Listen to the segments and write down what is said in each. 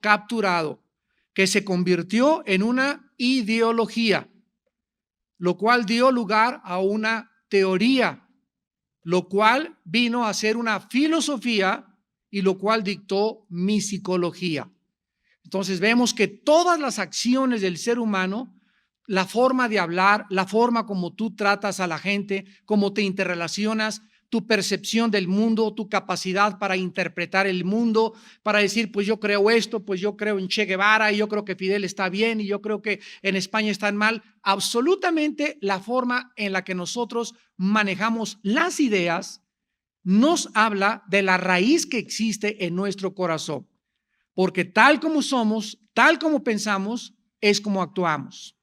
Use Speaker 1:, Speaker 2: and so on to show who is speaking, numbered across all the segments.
Speaker 1: capturado, que se convirtió en una ideología, lo cual dio lugar a una teoría, lo cual vino a ser una filosofía y lo cual dictó mi psicología. Entonces vemos que todas las acciones del ser humano, la forma de hablar, la forma como tú tratas a la gente, cómo te interrelacionas, tu percepción del mundo, tu capacidad para interpretar el mundo, para decir, pues yo creo esto, pues yo creo en Che Guevara, y yo creo que Fidel está bien, y yo creo que en España están mal. Absolutamente la forma en la que nosotros manejamos las ideas nos habla de la raíz que existe en nuestro corazón. Porque tal como somos, tal como pensamos, es como actuamos.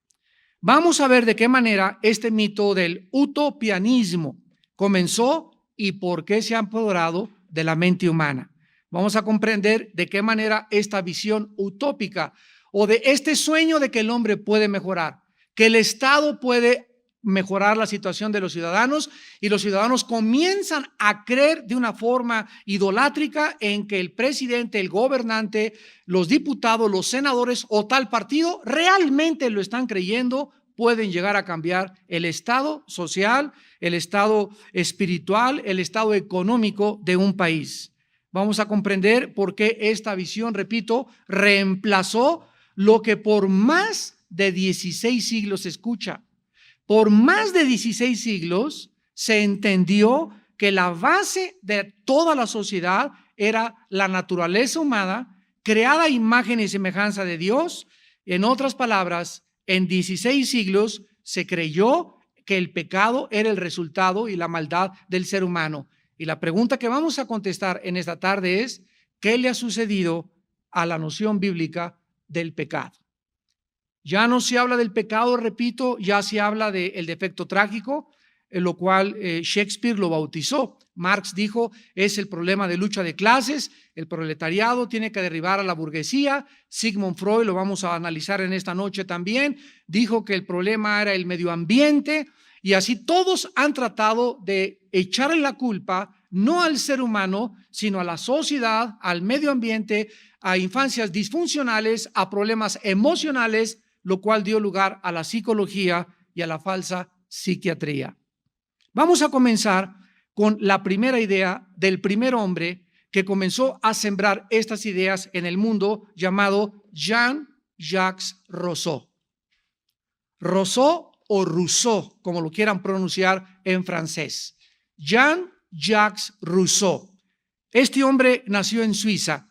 Speaker 1: Vamos a ver de qué manera este mito del utopianismo comenzó y por qué se ha apoderado de la mente humana. Vamos a comprender de qué manera esta visión utópica o de este sueño de que el hombre puede mejorar, que el Estado puede mejorar la situación de los ciudadanos y los ciudadanos comienzan a creer de una forma idolátrica en que el presidente, el gobernante, los diputados, los senadores o tal partido realmente lo están creyendo, pueden llegar a cambiar el estado social, el estado espiritual, el estado económico de un país. Vamos a comprender por qué esta visión, repito, reemplazó lo que por más de 16 siglos se escucha. Por más de 16 siglos se entendió que la base de toda la sociedad era la naturaleza humana, creada a imagen y semejanza de Dios. En otras palabras, en 16 siglos se creyó que el pecado era el resultado y la maldad del ser humano. Y la pregunta que vamos a contestar en esta tarde es, ¿qué le ha sucedido a la noción bíblica del pecado? Ya no se habla del pecado, repito, ya se habla del defecto trágico, en lo cual Shakespeare lo bautizó. Marx dijo, es el problema de lucha de clases, el proletariado tiene que derribar a la burguesía. Sigmund Freud, lo vamos a analizar en esta noche también, dijo que el problema era el medio ambiente, y así todos han tratado de echarle la culpa no al ser humano, sino a la sociedad, al medio ambiente, a infancias disfuncionales, a problemas emocionales, lo cual dio lugar a la psicología y a la falsa psiquiatría. Vamos a comenzar con la primera idea del primer hombre que comenzó a sembrar estas ideas en el mundo, llamado Jean-Jacques Rousseau. Rousseau o Rousseau, como lo quieran pronunciar en francés. Jean-Jacques Rousseau. Este hombre nació en Suiza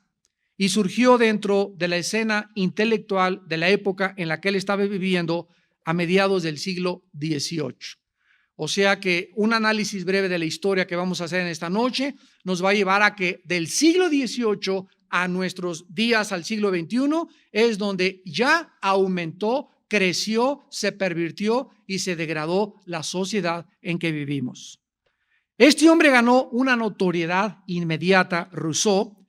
Speaker 1: y surgió dentro de la escena intelectual de la época en la que él estaba viviendo a mediados del siglo XVIII. O sea que un análisis breve de la historia que vamos a hacer en esta noche nos va a llevar a que del siglo XVIII a nuestros días, al siglo XXI, es donde ya aumentó, creció, se pervirtió y se degradó la sociedad en que vivimos. Este hombre ganó una notoriedad inmediata, Rousseau,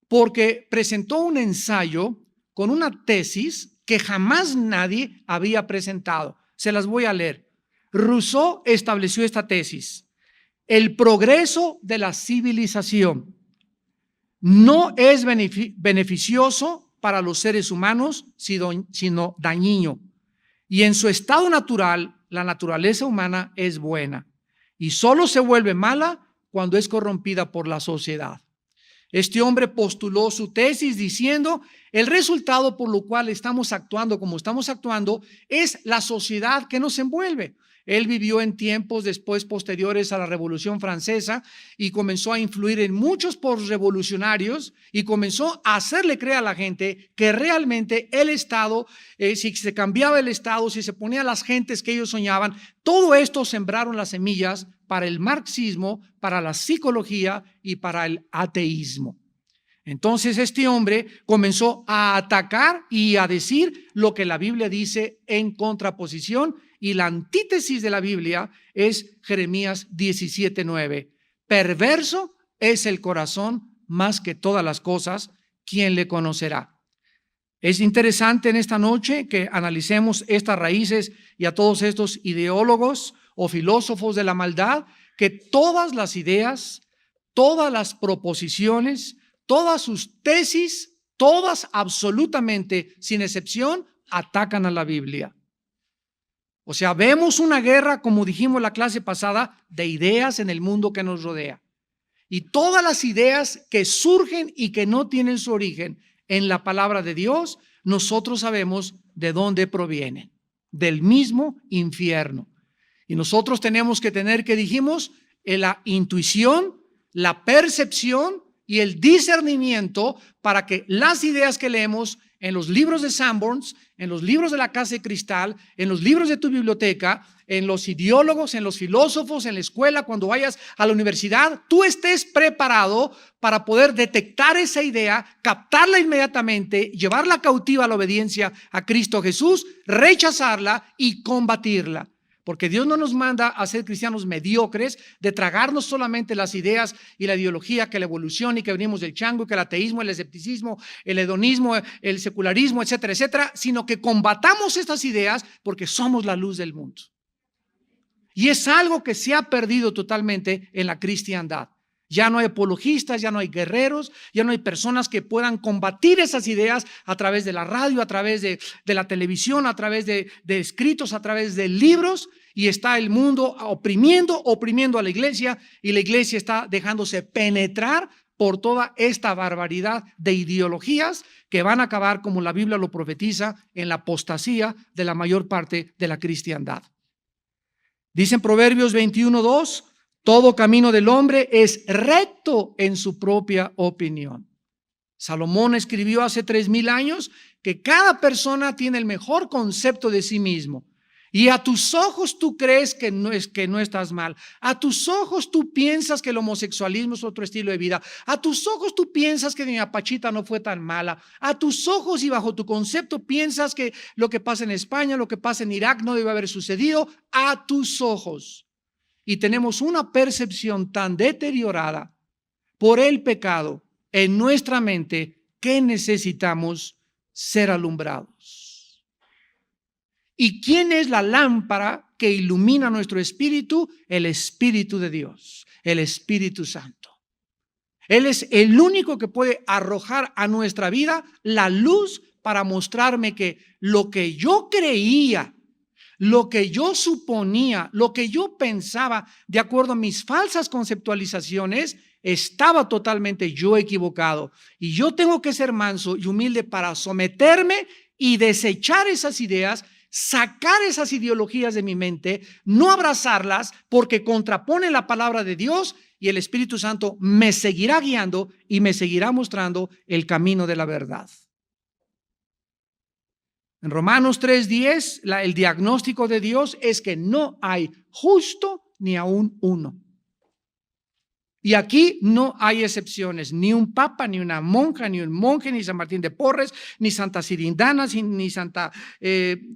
Speaker 1: porque presentó un ensayo con una tesis que jamás nadie había presentado. Se las voy a leer. Rousseau estableció esta tesis: el progreso de la civilización no es beneficioso para los seres humanos, sino dañino. Y en su estado natural, la naturaleza humana es buena y solo se vuelve mala cuando es corrompida por la sociedad. Este hombre postuló su tesis diciendo, el resultado por lo cual estamos actuando como estamos actuando es la sociedad que nos envuelve. Él vivió en tiempos después posteriores a la Revolución Francesa y comenzó a influir en muchos postrevolucionarios y comenzó a hacerle creer a la gente que realmente el Estado, si se cambiaba el Estado, si se ponía a las gentes que ellos soñaban, todo esto sembraron las semillas para el marxismo, para la psicología y para el ateísmo. Entonces este hombre comenzó a atacar y a decir lo que la Biblia dice en contraposición, y la antítesis de la Biblia es Jeremías 17:9. Perverso es el corazón más que todas las cosas, ¿quién le conocerá? Es interesante en esta noche que analicemos estas raíces y a todos estos ideólogos o filósofos de la maldad, que todas las ideas, todas las proposiciones, todas sus tesis todas absolutamente, sin excepción, atacan a la Biblia. O sea, vemos una guerra, como dijimos en la clase pasada, de ideas en el mundo que nos rodea. Y todas las ideas que surgen y que no tienen su origen en la palabra de Dios, nosotros sabemos de dónde provienen, del mismo infierno. Y nosotros tenemos que tener, que dijimos, la intuición, la percepción y el discernimiento para que las ideas que leemos en los libros de Sanborns, en los libros de la Casa de Cristal, en los libros de tu biblioteca, en los ideólogos, en los filósofos, en la escuela, cuando vayas a la universidad, tú estés preparado para poder detectar esa idea, captarla inmediatamente, llevarla cautiva a la obediencia a Cristo Jesús, rechazarla y combatirla. Porque Dios no nos manda a ser cristianos mediocres, de tragarnos solamente las ideas y la ideología, que la evolución y que venimos del chango, que el ateísmo, el escepticismo, el hedonismo, el secularismo, etcétera, etcétera, sino que combatamos estas ideas porque somos la luz del mundo. Y es algo que se ha perdido totalmente en la cristiandad. Ya no hay apologistas, ya no hay guerreros, ya no hay personas que puedan combatir esas ideas a través de la radio, a través de la televisión, a través de escritos, a través de libros, y está el mundo oprimiendo a la iglesia, y la iglesia está dejándose penetrar por toda esta barbaridad de ideologías que van a acabar, como la Biblia lo profetiza, en la apostasía de la mayor parte de la cristiandad. Dice en Proverbios 21:2, todo camino del hombre es recto en su propia opinión. Salomón escribió hace 3000 años que cada persona tiene el mejor concepto de sí mismo. Y a tus ojos tú crees que no estás mal. A tus ojos tú piensas que el homosexualismo es otro estilo de vida. A tus ojos tú piensas que doña Pachita no fue tan mala. A tus ojos y bajo tu concepto piensas que lo que pasa en España, lo que pasa en Irak no debe haber sucedido. A tus ojos. Y tenemos una percepción tan deteriorada por el pecado en nuestra mente que necesitamos ser alumbrados. ¿Y quién es la lámpara que ilumina nuestro espíritu? El Espíritu de Dios, el Espíritu Santo. Él es el único que puede arrojar a nuestra vida la luz para mostrarme que lo que yo creía, lo que yo suponía, lo que yo pensaba, de acuerdo a mis falsas conceptualizaciones, estaba totalmente yo equivocado. Y yo tengo que ser manso y humilde para someterme y desechar esas ideas, sacar esas ideologías de mi mente, no abrazarlas porque contraponen la palabra de Dios, y el Espíritu Santo me seguirá guiando y me seguirá mostrando el camino de la verdad. En Romanos 3:10, el diagnóstico de Dios es que no hay justo ni aún uno. Y aquí no hay excepciones, ni un papa, ni una monja, ni un monje, ni San Martín de Porres, ni Santa Sirindana, ni Santa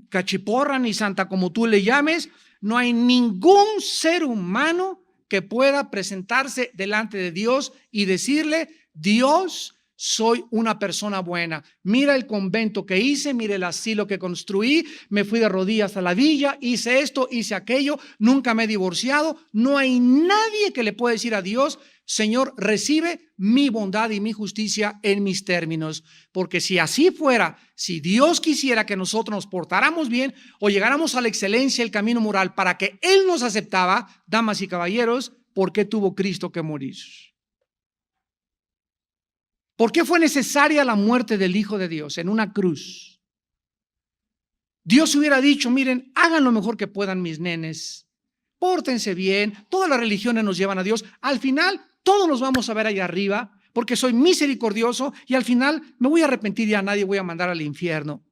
Speaker 1: Cachiporra, ni Santa como tú le llames. No hay ningún ser humano que pueda presentarse delante de Dios y decirle: Dios, soy una persona buena. Mira el convento que hice, mira el asilo que construí, me fui de rodillas a la villa, hice esto, hice aquello, nunca me he divorciado. No hay nadie que le pueda decir a Dios: Señor, recibe mi bondad y mi justicia en mis términos. Porque si así fuera, si Dios quisiera que nosotros nos portáramos bien o llegáramos a la excelencia, el camino moral, para que Él nos aceptaba, damas y caballeros, ¿por qué tuvo Cristo que morir? ¿Por qué fue necesaria la muerte del Hijo de Dios en una cruz? Dios hubiera dicho: miren, hagan lo mejor que puedan mis nenes, pórtense bien, todas las religiones nos llevan a Dios, al final todos nos vamos a ver allá arriba, porque soy misericordioso y al final me voy a arrepentir y a nadie voy a mandar al infierno.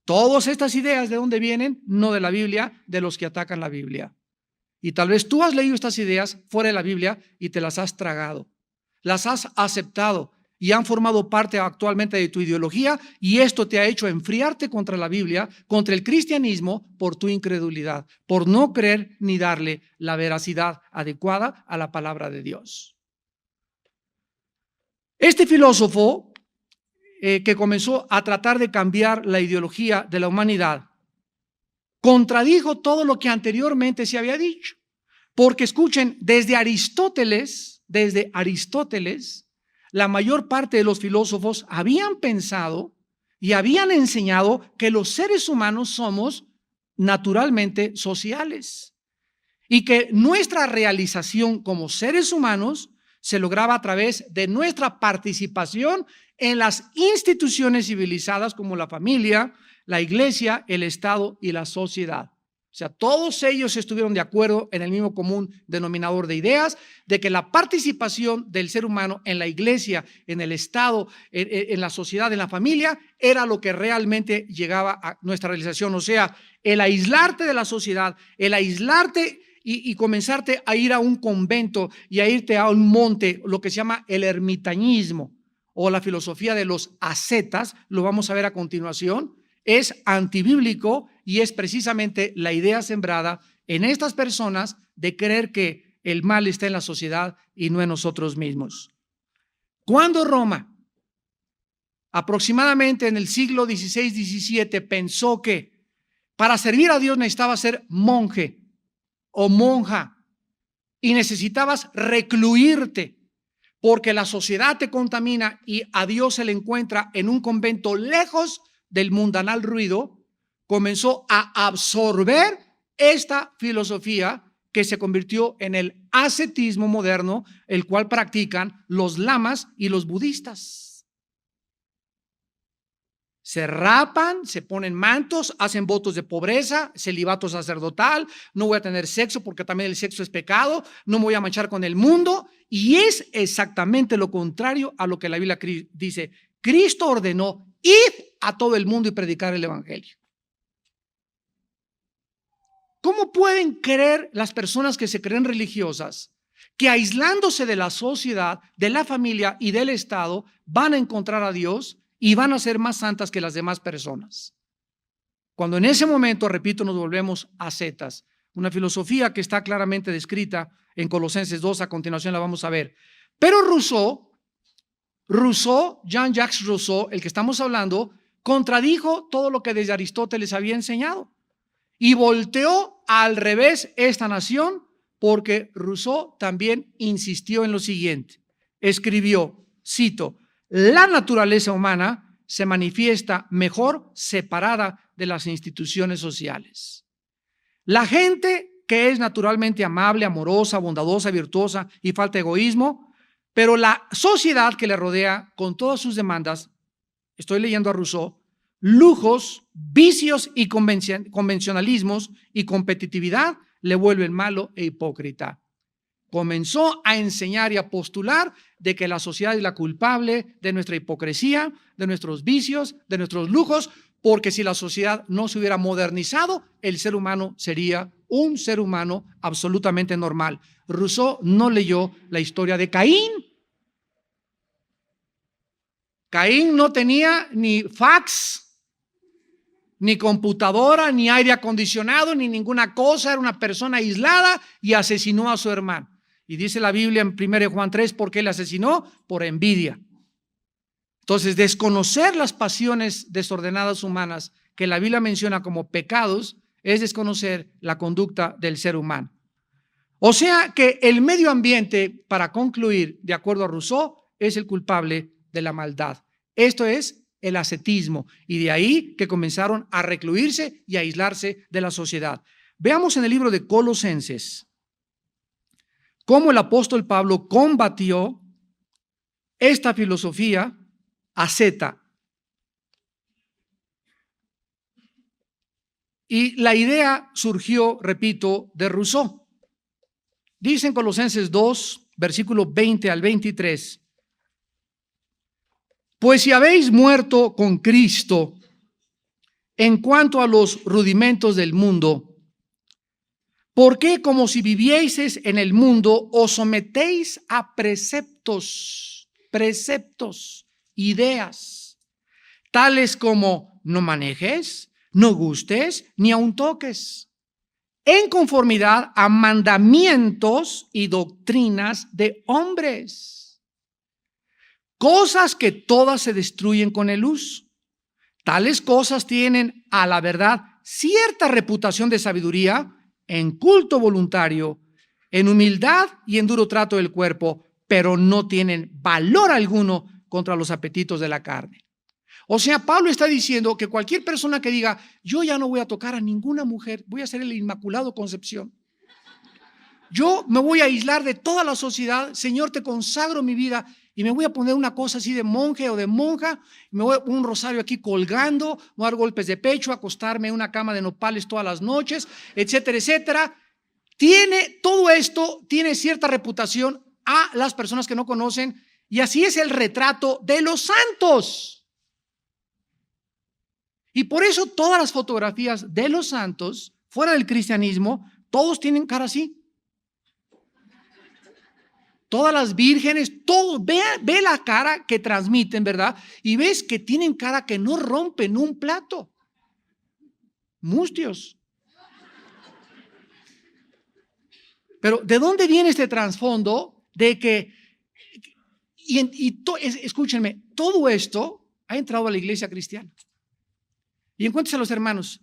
Speaker 1: Todas estas ideas, ¿de dónde vienen? No de la Biblia, de los que atacan la Biblia. Y tal vez tú has leído estas ideas fuera de la Biblia y te las has tragado, las has aceptado y han formado parte actualmente de tu ideología, y esto te ha hecho enfriarte contra la Biblia, contra el cristianismo, por tu incredulidad, por no creer ni darle la veracidad adecuada a la palabra de Dios. Este filósofo que comenzó a tratar de cambiar la ideología de la humanidad contradijo todo lo que anteriormente se había dicho, porque escuchen, desde Aristóteles la mayor parte de los filósofos habían pensado y habían enseñado que los seres humanos somos naturalmente sociales y que nuestra realización como seres humanos se lograba a través de nuestra participación en las instituciones civilizadas como la familia, la iglesia, el Estado y la sociedad. O sea, todos ellos estuvieron de acuerdo en el mismo común denominador de ideas, de que la participación del ser humano en la iglesia, en el Estado, en la sociedad, en la familia, era lo que realmente llegaba a nuestra realización. O sea, el aislarte de la sociedad, el aislarte y comenzarte a ir a un convento y a irte a un monte, lo que se llama el ermitañismo o la filosofía de los ascetas, lo vamos a ver a continuación, es antibíblico y es precisamente la idea sembrada en estas personas de creer que el mal está en la sociedad y no en nosotros mismos. Cuando Roma, aproximadamente en el siglo XVI-XVII, pensó que para servir a Dios necesitaba ser monje o monja y necesitabas recluirte porque la sociedad te contamina y a Dios se le encuentra en un convento lejos del mundanal ruido, comenzó a absorber esta filosofía que se convirtió en el ascetismo moderno, el cual practican los lamas y los budistas. Se rapan, se ponen mantos, hacen votos de pobreza, celibato sacerdotal, no voy a tener sexo porque también el sexo es pecado, no me voy a manchar con el mundo, y es exactamente lo contrario a lo que la Biblia dice. Cristo ordenó: id a todo el mundo y predicar el evangelio. ¿Cómo pueden creer las personas que se creen religiosas que aislándose de la sociedad, de la familia y del Estado van a encontrar a Dios y van a ser más santas que las demás personas? Cuando en ese momento, repito, nos volvemos ascetas, una filosofía que está claramente descrita en Colosenses 2, a continuación la vamos a ver. Pero Rousseau, Jean-Jacques Rousseau, el que estamos hablando, contradijo todo lo que desde Aristóteles había enseñado y volteó al revés esta nación, porque Rousseau también insistió en lo siguiente. Escribió, cito: la naturaleza humana se manifiesta mejor separada de las instituciones sociales. La gente que es naturalmente amable, amorosa, bondadosa, virtuosa y falta de egoísmo, pero la sociedad que le rodea con todas sus demandas, estoy leyendo a Rousseau, lujos, vicios y convencionalismos y competitividad le vuelven malo e hipócrita. Comenzó a enseñar y a postular de que la sociedad es la culpable de nuestra hipocresía, de nuestros vicios, de nuestros lujos, porque si la sociedad no se hubiera modernizado, el ser humano sería un ser humano absolutamente normal. Rousseau no leyó la historia de Caín. Caín no tenía ni fax, ni computadora, ni aire acondicionado, ni ninguna cosa. Era una persona aislada y asesinó a su hermano. Y dice la Biblia en 1 Juan 3, ¿por qué le asesinó? Por envidia. Entonces, desconocer las pasiones desordenadas humanas que la Biblia menciona como pecados es desconocer la conducta del ser humano. O sea que el medio ambiente, para concluir, de acuerdo a Rousseau, es el culpable de la maldad. Esto es el ascetismo, y de ahí que comenzaron a recluirse y a aislarse de la sociedad. Veamos en el libro de Colosenses cómo el apóstol Pablo combatió esta filosofía asceta. Y la idea surgió, repito, de Rousseau. Dice en Colosenses 2, versículo 20 al 23, pues si habéis muerto con Cristo en cuanto a los rudimentos del mundo, ¿por qué, como si vivieseis en el mundo, os sometéis a preceptos, ideas, tales como no manejes, no gustes, ni aun toques, en conformidad a mandamientos y doctrinas de hombres? Cosas que todas se destruyen con el uso. Tales cosas tienen a la verdad cierta reputación de sabiduría, en culto voluntario, en humildad y en duro trato del cuerpo, pero no tienen valor alguno contra los apetitos de la carne. O sea, Pablo está diciendo que cualquier persona que diga, yo ya no voy a tocar a ninguna mujer, voy a ser el Inmaculado Concepción. Yo me voy a aislar de toda la sociedad, Señor, te consagro mi vida y me voy a poner una cosa así de monje o de monja, me voy a poner un rosario aquí colgando, voy a dar golpes de pecho, acostarme en una cama de nopales todas las noches, etcétera, etcétera. Todo esto tiene cierta reputación a las personas que no conocen, y así es el retrato de los santos. Y por eso todas las fotografías de los santos, fuera del cristianismo, todos tienen cara así. Todas las vírgenes, todos, ve la cara que transmiten, ¿verdad? Y ves que tienen cara que no rompen un plato. Mustios. Pero ¿de dónde viene este trasfondo de que, escúchenme, todo esto ha entrado a la iglesia cristiana? Y encuéntrese a los hermanos.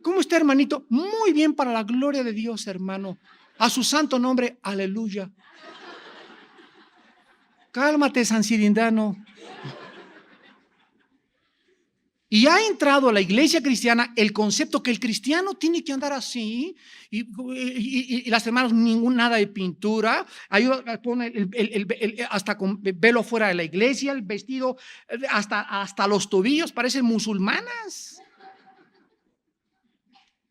Speaker 1: ¿Cómo está, hermanito? Muy bien, para la gloria de Dios, hermano. A su santo nombre, aleluya. Cálmate, San Cirindano. Y ha entrado a la iglesia cristiana el concepto que el cristiano tiene que andar así, y las hermanas, nada de pintura, pone hasta con velo fuera de la iglesia, el vestido hasta los tobillos, parecen musulmanas.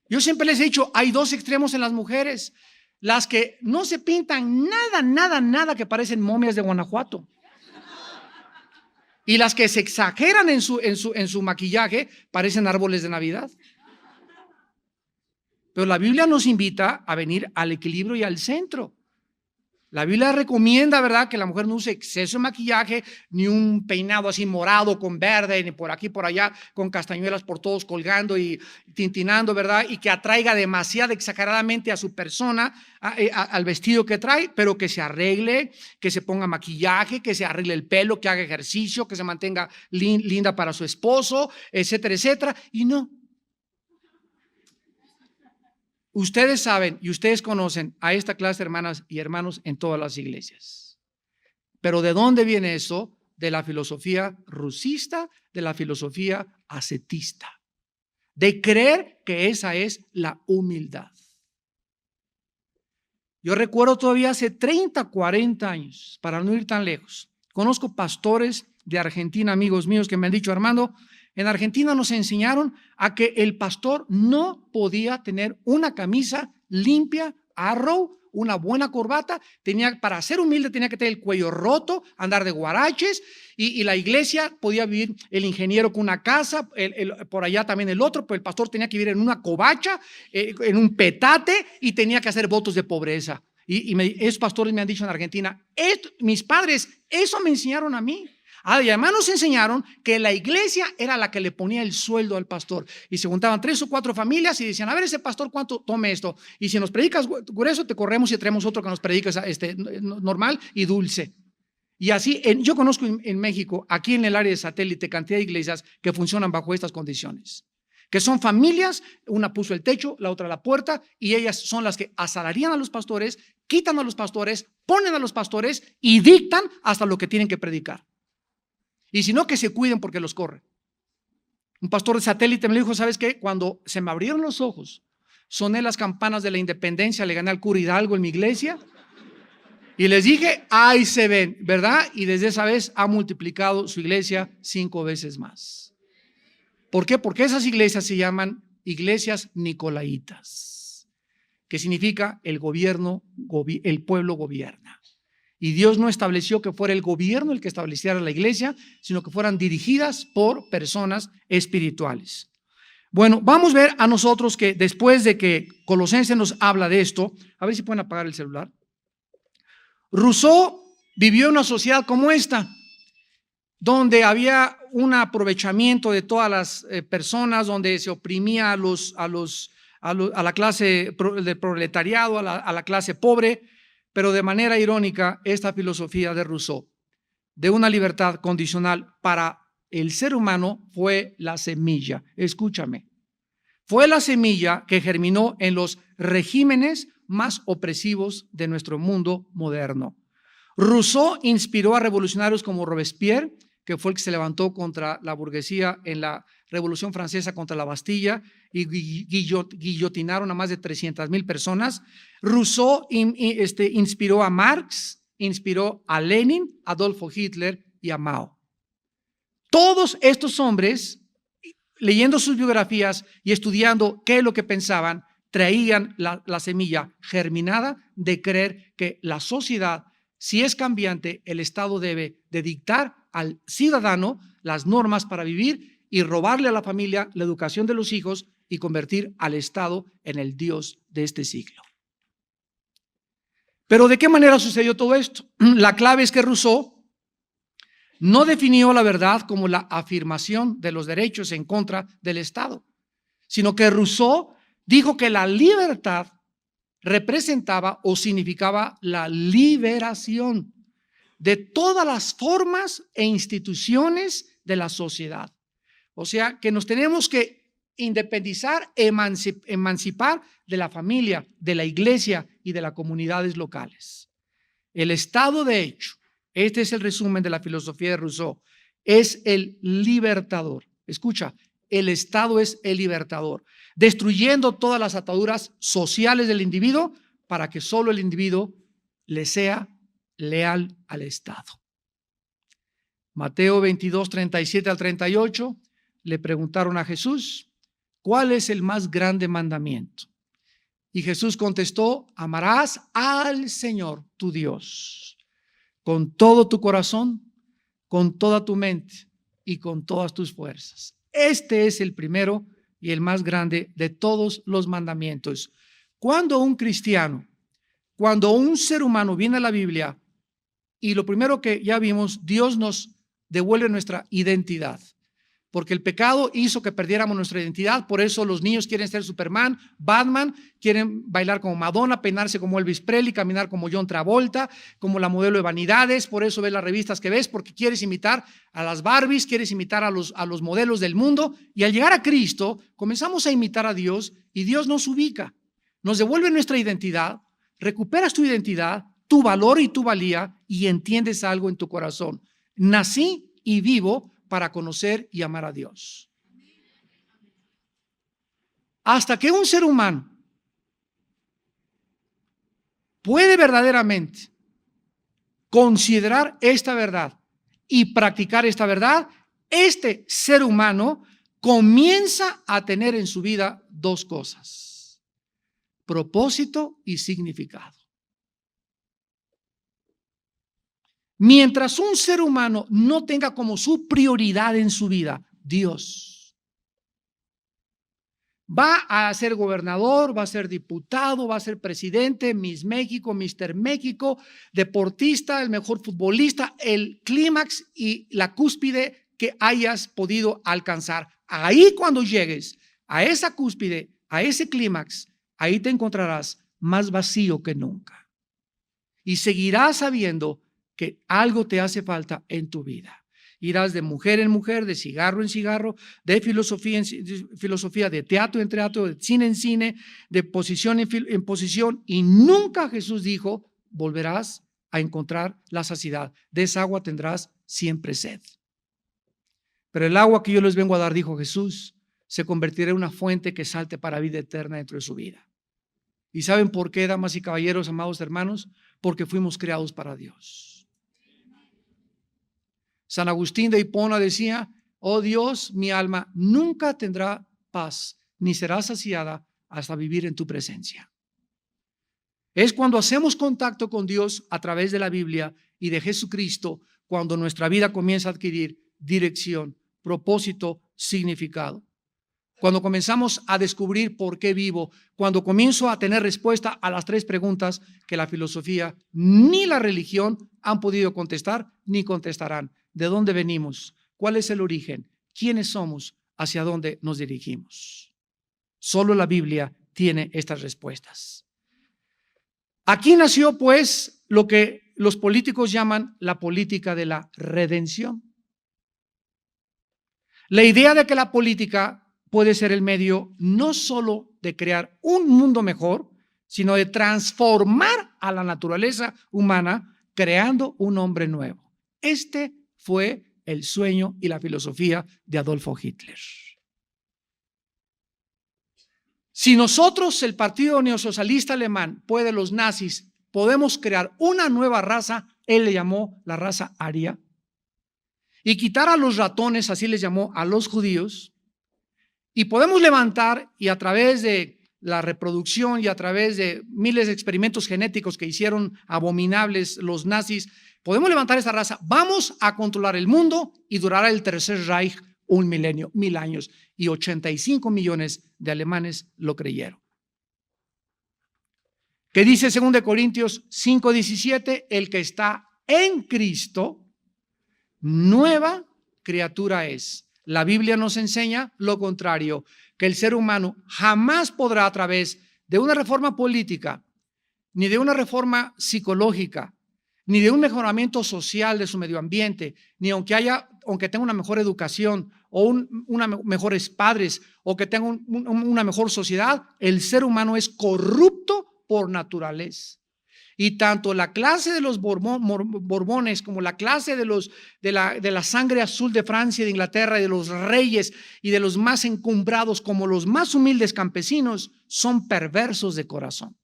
Speaker 1: Yo siempre les he dicho, hay dos extremos en las mujeres: las que no se pintan nada que parecen momias de Guanajuato, y las que se exageran en su maquillaje, parecen árboles de Navidad. Pero la Biblia nos invita a venir al equilibrio y al centro. La Biblia recomienda, ¿verdad?, que la mujer no use exceso de maquillaje, ni un peinado así morado con verde, ni por aquí, por allá, con castañuelas por todos colgando y tintinando, ¿verdad? Y que atraiga demasiado exageradamente a su persona, al vestido que trae, pero que se arregle, que se ponga maquillaje, que se arregle el pelo, que haga ejercicio, que se mantenga linda para su esposo, etcétera, etcétera. Y no. Ustedes saben y ustedes conocen a esta clase de hermanas y hermanos en todas las iglesias. Pero ¿de dónde viene eso? De la filosofía rusista, de la filosofía ascetista, de creer que esa es la humildad. Yo recuerdo todavía hace 30, 40 años, para no ir tan lejos, conozco pastores de Argentina, amigos míos, que me han dicho, Armando, en Argentina nos enseñaron a que el pastor no podía tener una camisa limpia, arrow, una buena corbata, para ser humilde tenía que tener el cuello roto, andar de guaraches, y la iglesia podía vivir el ingeniero con una casa, por allá también el otro, pero el pastor tenía que vivir en una covacha, en un petate, y tenía que hacer votos de pobreza. Esos pastores me han dicho en Argentina, mis padres, eso me enseñaron a mí. Y además nos enseñaron que la iglesia era la que le ponía el sueldo al pastor, y se juntaban 3 o 4 familias y decían, a ver, ese pastor, ¿cuánto tome esto? Y si nos predicas grueso, te corremos y traemos otro que nos prediques normal y dulce. Y así, yo conozco en México, aquí en el área de satélite, cantidad de iglesias que funcionan bajo estas condiciones, que son familias, una puso el techo, la otra la puerta, y ellas son las que asalarian a los pastores, quitan a los pastores, ponen a los pastores y dictan hasta lo que tienen que predicar. Y si no, que se cuiden porque los corren. Un pastor de satélite me dijo, ¿sabes qué? Cuando se me abrieron los ojos, soné las campanas de la independencia, le gané al cura Hidalgo en mi iglesia y les dije, ahí se ven, ¿verdad? Y desde esa vez ha multiplicado su iglesia 5 veces más. ¿Por qué? Porque esas iglesias se llaman iglesias nicolaitas, que significa el pueblo gobierna. Y Dios no estableció que fuera el gobierno el que estableciera la iglesia, sino que fueran dirigidas por personas espirituales. Bueno, vamos a ver a nosotros que después de que Colosenses nos habla de esto, a ver si pueden apagar el celular. Rousseau vivió en una sociedad como esta, donde había un aprovechamiento de todas las personas, donde se oprimía a la clase del proletariado, a la clase pobre. Pero de manera irónica, esta filosofía de Rousseau, de una libertad condicional para el ser humano, fue la semilla. Escúchame, fue la semilla que germinó en los regímenes más opresivos de nuestro mundo moderno. Rousseau inspiró a revolucionarios como Robespierre, que fue el que se levantó contra la burguesía en la Revolución Francesa contra la Bastilla y guillotinaron a más de 300,000 personas. Rousseau inspiró a Marx, inspiró a Lenin, a Adolfo Hitler y a Mao. Todos estos hombres, leyendo sus biografías y estudiando qué es lo que pensaban, traían la semilla germinada de creer que la sociedad, si es cambiante, el Estado debe de dictar al ciudadano las normas para vivir y robarle a la familia la educación de los hijos y convertir al Estado en el Dios de este siglo. Pero ¿de qué manera sucedió todo esto? La clave es que Rousseau no definió la verdad como la afirmación de los derechos en contra del Estado, sino que Rousseau dijo que la libertad representaba o significaba la liberación de todas las formas e instituciones de la sociedad. O sea, que nos tenemos que independizar, emancipar de la familia, de la iglesia y de las comunidades locales. El Estado, de hecho, este es el resumen de la filosofía de Rousseau, es el libertador. Escucha, el Estado es el libertador, destruyendo todas las ataduras sociales del individuo para que solo el individuo le sea leal al Estado. Mateo 22, 37 al 38, le preguntaron a Jesús, ¿cuál es el más grande mandamiento? Y Jesús contestó, amarás al Señor tu Dios con todo tu corazón, con toda tu mente y con todas tus fuerzas. Este es el primero y el más grande de todos los mandamientos. Cuando un cristiano, cuando un ser humano viene a la Biblia, y lo primero que ya vimos, Dios nos devuelve nuestra identidad, porque el pecado hizo que perdiéramos nuestra identidad. Por eso los niños quieren ser Superman, Batman, quieren bailar como Madonna, peinarse como Elvis Presley, caminar como John Travolta, como la modelo de Vanidades. Por eso ves las revistas que ves, porque quieres imitar a las Barbies, quieres imitar a los modelos del mundo. Y al llegar a Cristo, comenzamos a imitar a Dios y Dios nos ubica, nos devuelve nuestra identidad, recuperas tu identidad, tu valor y tu valía y entiendes algo en tu corazón. Nací y vivo para conocer y amar a Dios. Hasta que un ser humano puede verdaderamente considerar esta verdad y practicar esta verdad, este ser humano comienza a tener en su vida dos cosas: propósito y significado. Mientras un ser humano no tenga como su prioridad en su vida Dios, va a ser gobernador, va a ser diputado, va a ser presidente, Miss México, Mr. México, deportista, el mejor futbolista, el clímax y la cúspide que hayas podido alcanzar. Ahí cuando llegues a esa cúspide, a ese clímax, ahí te encontrarás más vacío que nunca. Y seguirás sabiendo que algo te hace falta en tu vida. Irás de mujer en mujer, de cigarro en cigarro, de filosofía en filosofía, de teatro en teatro, de cine en cine, de posición en posición, y nunca Jesús dijo, volverás a encontrar la saciedad. De esa agua tendrás siempre sed. Pero el agua que yo les vengo a dar, dijo Jesús, se convertirá en una fuente que salte para vida eterna dentro de su vida. ¿Y saben por qué, damas y caballeros, amados hermanos? Porque fuimos creados para Dios. San Agustín de Hipona decía, oh Dios, mi alma nunca tendrá paz, ni será saciada hasta vivir en tu presencia. Es cuando hacemos contacto con Dios a través de la Biblia y de Jesucristo, cuando nuestra vida comienza a adquirir dirección, propósito, significado. Cuando comenzamos a descubrir por qué vivo, cuando comienzo a tener respuesta a las tres preguntas que la filosofía ni la religión han podido contestar ni contestarán. ¿De dónde venimos? ¿Cuál es el origen? ¿Quiénes somos? ¿Hacia dónde nos dirigimos? Solo la Biblia tiene estas respuestas. Aquí nació pues lo que los políticos llaman la política de la redención. La idea de que la política puede ser el medio no solo de crear un mundo mejor, sino de transformar a la naturaleza humana, creando un hombre nuevo. Este fue el sueño y la filosofía de Adolfo Hitler. Si nosotros, el Partido Neosocialista Alemán, los nazis, podemos crear una nueva raza, él le llamó la raza aria, y quitar a los ratones, así les llamó a los judíos, y podemos levantar, y a través de la reproducción y a través de miles de experimentos genéticos que hicieron abominables los nazis, podemos levantar esa raza, vamos a controlar el mundo y durará el Tercer Reich 1 milenio, 1000 años, y 85 millones de alemanes lo creyeron. ¿Qué dice 2 Corintios 5:17? El que está en Cristo, nueva criatura es. La Biblia nos enseña lo contrario, que el ser humano jamás podrá, a través de una reforma política, ni de una reforma psicológica, ni de un mejoramiento social de su medio ambiente, ni aunque tenga una mejor educación o mejores padres o que tenga una mejor sociedad, el ser humano es corrupto por naturaleza. Y tanto la clase de los Borbones como la clase de la sangre azul de Francia y de Inglaterra y de los reyes y de los más encumbrados como los más humildes campesinos son perversos de corazón.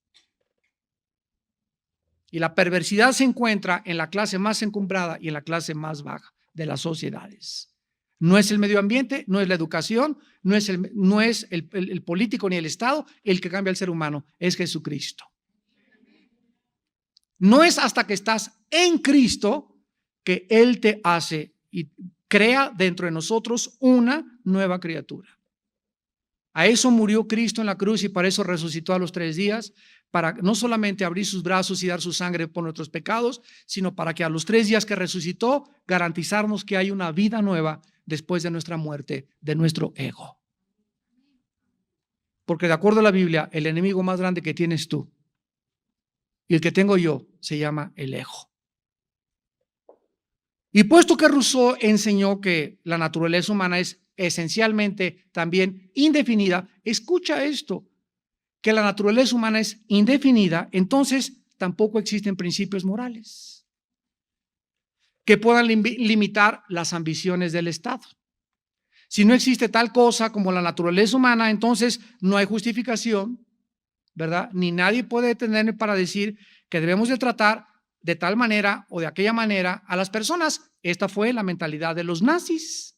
Speaker 1: Y la perversidad se encuentra en la clase más encumbrada y en la clase más baja de las sociedades. No es el medio ambiente, no es la educación, no es el político ni el Estado el que cambia al ser humano, es Jesucristo. No es hasta que estás en Cristo que Él te hace y crea dentro de nosotros una nueva criatura. A eso murió Cristo en la cruz y para eso resucitó a los 3 días, para no solamente abrir sus brazos y dar su sangre por nuestros pecados, sino para que a los 3 días que resucitó, garantizarnos que hay una vida nueva después de nuestra muerte, de nuestro ego. Porque de acuerdo a la Biblia, el enemigo más grande que tienes tú y el que tengo yo se llama el ego. Y puesto que Rousseau enseñó que la naturaleza humana es esencialmente también indefinida, escucha esto, que la naturaleza humana es indefinida, entonces tampoco existen principios morales que puedan limitar las ambiciones del Estado. Si no existe tal cosa como la naturaleza humana, entonces no hay justificación, ¿verdad? Ni nadie puede detenerme para decir que debemos de tratar de tal manera o de aquella manera a las personas. Esta fue la mentalidad de los nazis.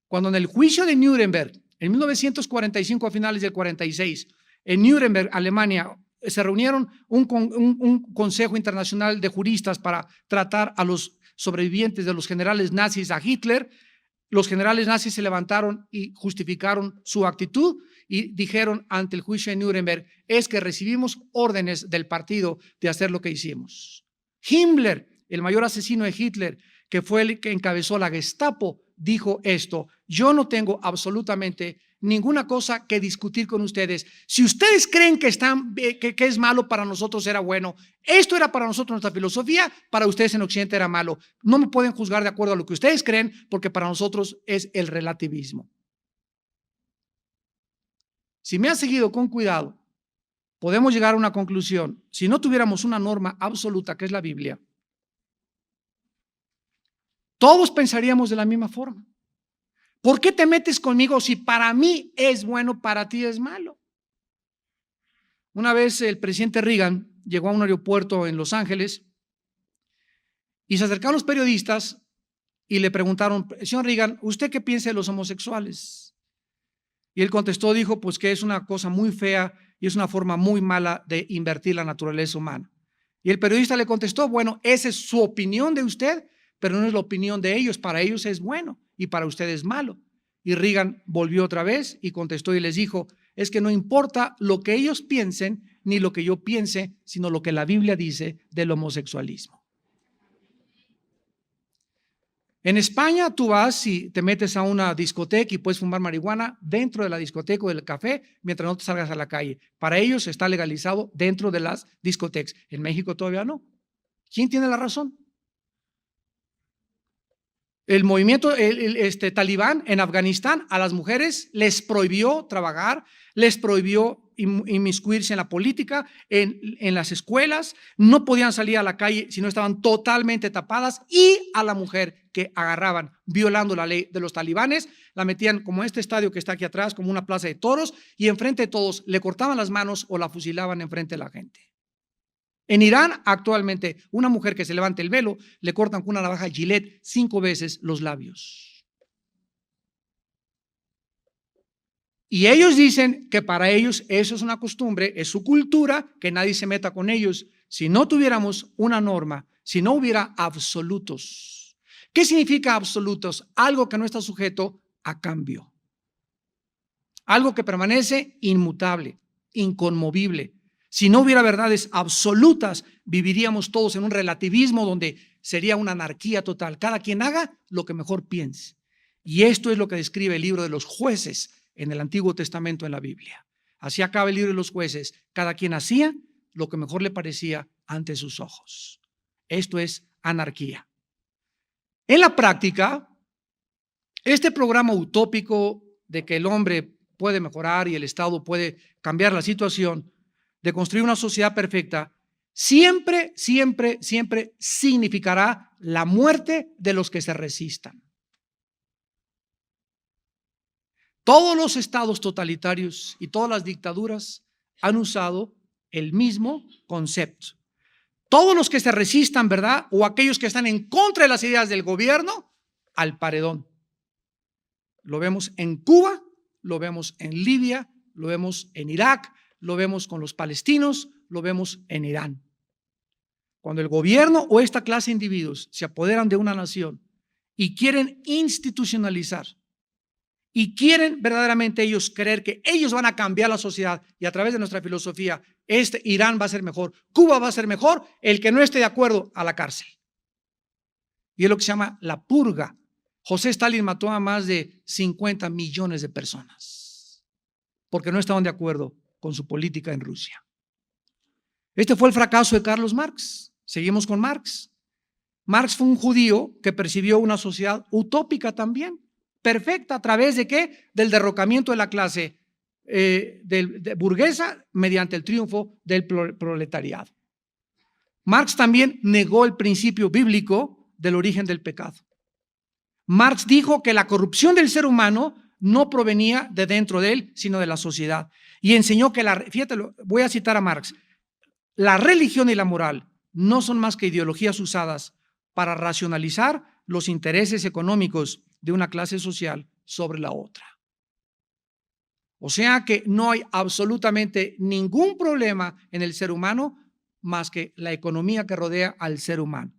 Speaker 1: Cuando en el juicio de Nuremberg, en 1945, a finales del 46, en Nuremberg, Alemania, se reunieron un consejo internacional de juristas para tratar a los sobrevivientes de los generales nazis a Hitler. Los generales nazis se levantaron y justificaron su actitud y dijeron ante el juicio de Nuremberg, es que recibimos órdenes del partido de hacer lo que hicimos. Himmler, el mayor asesino de Hitler, que fue el que encabezó la Gestapo, dijo esto: yo no tengo absolutamente ninguna cosa que discutir con ustedes. Si ustedes creen que es malo, para nosotros era bueno. Esto era para nosotros nuestra filosofía, para ustedes en Occidente era malo. No me pueden juzgar de acuerdo a lo que ustedes creen, porque para nosotros es el relativismo. Si me has seguido con cuidado, podemos llegar a una conclusión. Si no tuviéramos una norma absoluta, que es la Biblia, todos pensaríamos de la misma forma. ¿Por qué te metes conmigo si para mí es bueno, para ti es malo? Una vez el presidente Reagan llegó a un aeropuerto en Los Ángeles y se acercaron los periodistas y le preguntaron, señor Reagan, ¿usted qué piensa de los homosexuales? Y él contestó, dijo, pues que es una cosa muy fea y es una forma muy mala de invertir la naturaleza humana. Y el periodista le contestó, bueno, esa es su opinión de usted, pero no es la opinión de ellos. Para ellos es bueno y para usted es malo. Y Reagan volvió otra vez y contestó y les dijo, es que no importa lo que ellos piensen ni lo que yo piense, sino lo que la Biblia dice del homosexualismo. En España tú vas y te metes a una discoteca y puedes fumar marihuana dentro de la discoteca o del café mientras no te salgas a la calle. Para ellos está legalizado dentro de las discotecas. En México todavía no. ¿Quién tiene la razón? El movimiento talibán en Afganistán a las mujeres les prohibió trabajar, les prohibió inmiscuirse en la política, en las escuelas, no podían salir a la calle si no estaban totalmente tapadas, y a la mujer que agarraban violando la ley de los talibanes, la metían como este estadio que está aquí atrás, como una plaza de toros, y enfrente de todos le cortaban las manos o la fusilaban enfrente de la gente. En Irán, actualmente, una mujer que se levante el velo, le cortan con una navaja Gillette 5 veces los labios. Y ellos dicen que para ellos eso es una costumbre, es su cultura, que nadie se meta con ellos. Si no tuviéramos una norma, si no hubiera absolutos. ¿Qué significa absolutos? Algo que no está sujeto a cambio. Algo que permanece inmutable, inconmovible. Si no hubiera verdades absolutas, viviríamos todos en un relativismo donde sería una anarquía total. Cada quien haga lo que mejor piense. Y esto es lo que describe el libro de los jueces en el Antiguo Testamento en la Biblia. Así acaba el libro de los jueces. Cada quien hacía lo que mejor le parecía ante sus ojos. Esto es anarquía. En la práctica, este programa utópico de que el hombre puede mejorar y el Estado puede cambiar la situación, de construir una sociedad perfecta, siempre, siempre, siempre significará la muerte de los que se resistan. Todos los estados totalitarios y todas las dictaduras han usado el mismo concepto. Todos los que se resistan, ¿verdad? O aquellos que están en contra de las ideas del gobierno, al paredón. Lo vemos en Cuba, lo vemos en Libia, lo vemos en Irak, lo vemos con los palestinos, lo vemos en Irán. Cuando el gobierno o esta clase de individuos se apoderan de una nación y quieren institucionalizar y quieren verdaderamente ellos creer que ellos van a cambiar la sociedad y a través de nuestra filosofía, Irán va a ser mejor, Cuba va a ser mejor, el que no esté de acuerdo a la cárcel. Y es lo que se llama la purga. José Stalin mató a más de 50 millones de personas porque no estaban de acuerdo con su política en Rusia. Este fue el fracaso de Carlos Marx. Seguimos con Marx. Marx fue un judío que percibió una sociedad utópica también, perfecta, ¿a través de qué? Del derrocamiento de la clase burguesa mediante el triunfo del proletariado. Marx también negó el principio bíblico del origen del pecado. Marx dijo que la corrupción del ser humano no provenía de dentro de él, sino de la sociedad. Y enseñó que, fíjate, voy a citar a Marx, la religión y la moral no son más que ideologías usadas para racionalizar los intereses económicos de una clase social sobre la otra. O sea que no hay absolutamente ningún problema en el ser humano más que la economía que rodea al ser humano.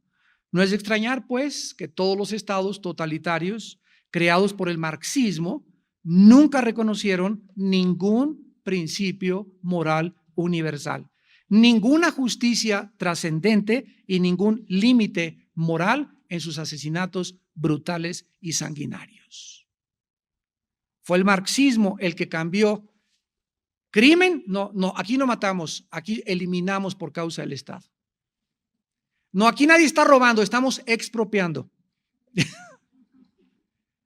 Speaker 1: No es de extrañar, pues, que todos los estados totalitarios creados por el marxismo nunca reconocieron ningún principio moral universal, ninguna justicia trascendente y ningún límite moral en sus asesinatos brutales y sanguinarios. Fue el marxismo el que cambió. Crimen, no, aquí no matamos, aquí eliminamos por causa del Estado. No, aquí nadie está robando, estamos expropiando.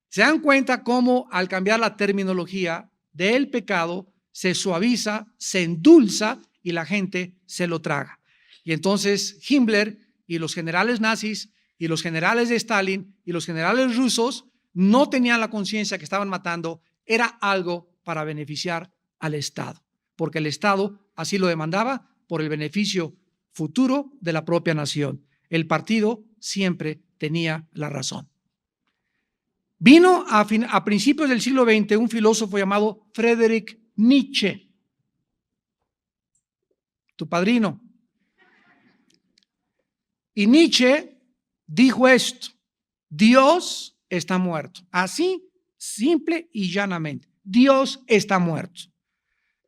Speaker 1: ¿Se dan cuenta cómo al cambiar la terminología del pecado se suaviza, se endulza y la gente se lo traga? Y entonces Himmler y los generales nazis y los generales de Stalin y los generales rusos no tenían la conciencia que estaban matando, era algo para beneficiar al Estado, porque el Estado así lo demandaba por el beneficio futuro de la propia nación. El partido siempre tenía la razón. Vino a principios del siglo XX un filósofo llamado Friedrich Nietzsche, tu padrino. Y Nietzsche dijo esto: Dios está muerto. Así, simple y llanamente. Dios está muerto.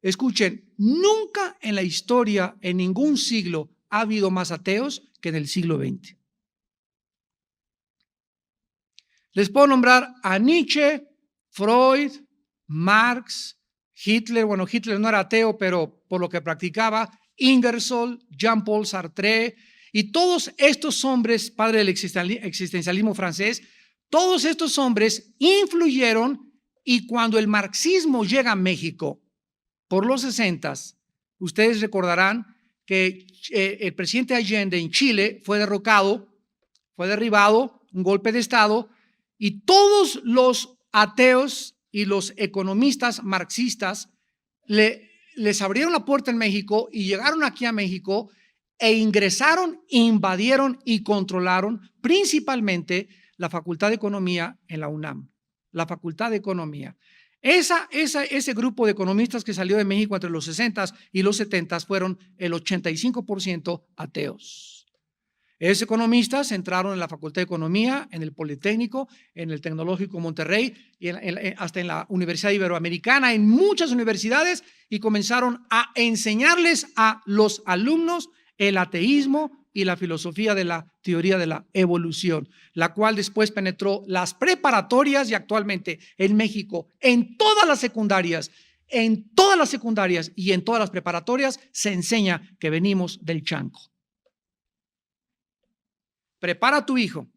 Speaker 1: Escuchen, nunca en la historia, en ningún siglo, ha habido más ateos que en el siglo XX. Les puedo nombrar a Nietzsche, Freud, Marx, Hitler. Bueno, Hitler no era ateo, pero por lo que practicaba, Ingersoll, Jean-Paul Sartre y todos estos hombres, padres del existencialismo francés, Todos estos hombres influyeron, y cuando el marxismo llega a México por los 60, ustedes recordarán que el presidente Allende en Chile fue derrocado, fue derribado, un golpe de Estado, y todos los ateos y los economistas marxistas les abrieron la puerta en México y llegaron aquí a México e ingresaron, invadieron y controlaron principalmente la Facultad de Economía en la UNAM, la Facultad de Economía. Ese grupo de economistas que salió de México entre los 60 y los 70 fueron el 85% ateos. Esos economistas entraron en la Facultad de Economía, en el Politécnico, en el Tecnológico Monterrey, y hasta en la Universidad Iberoamericana, en muchas universidades, y comenzaron a enseñarles a los alumnos el ateísmo y la filosofía de la teoría de la evolución, la cual después penetró las preparatorias y actualmente en México, en todas las secundarias y en todas las preparatorias se enseña que venimos del chango. Prepara a tu hijo,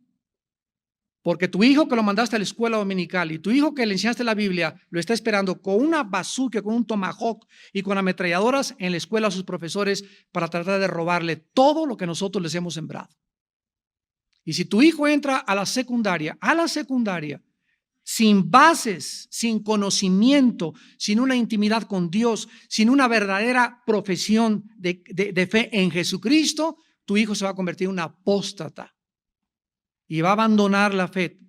Speaker 1: porque tu hijo que lo mandaste a la escuela dominical y tu hijo que le enseñaste la Biblia lo está esperando con una bazooka, con un tomahawk y con ametralladoras en la escuela a sus profesores para tratar de robarle todo lo que nosotros les hemos sembrado. Y si tu hijo entra a la secundaria, sin bases, sin conocimiento, sin una intimidad con Dios, sin una verdadera profesión de fe en Jesucristo, tu hijo se va a convertir en un apóstata y va a abandonar la fe.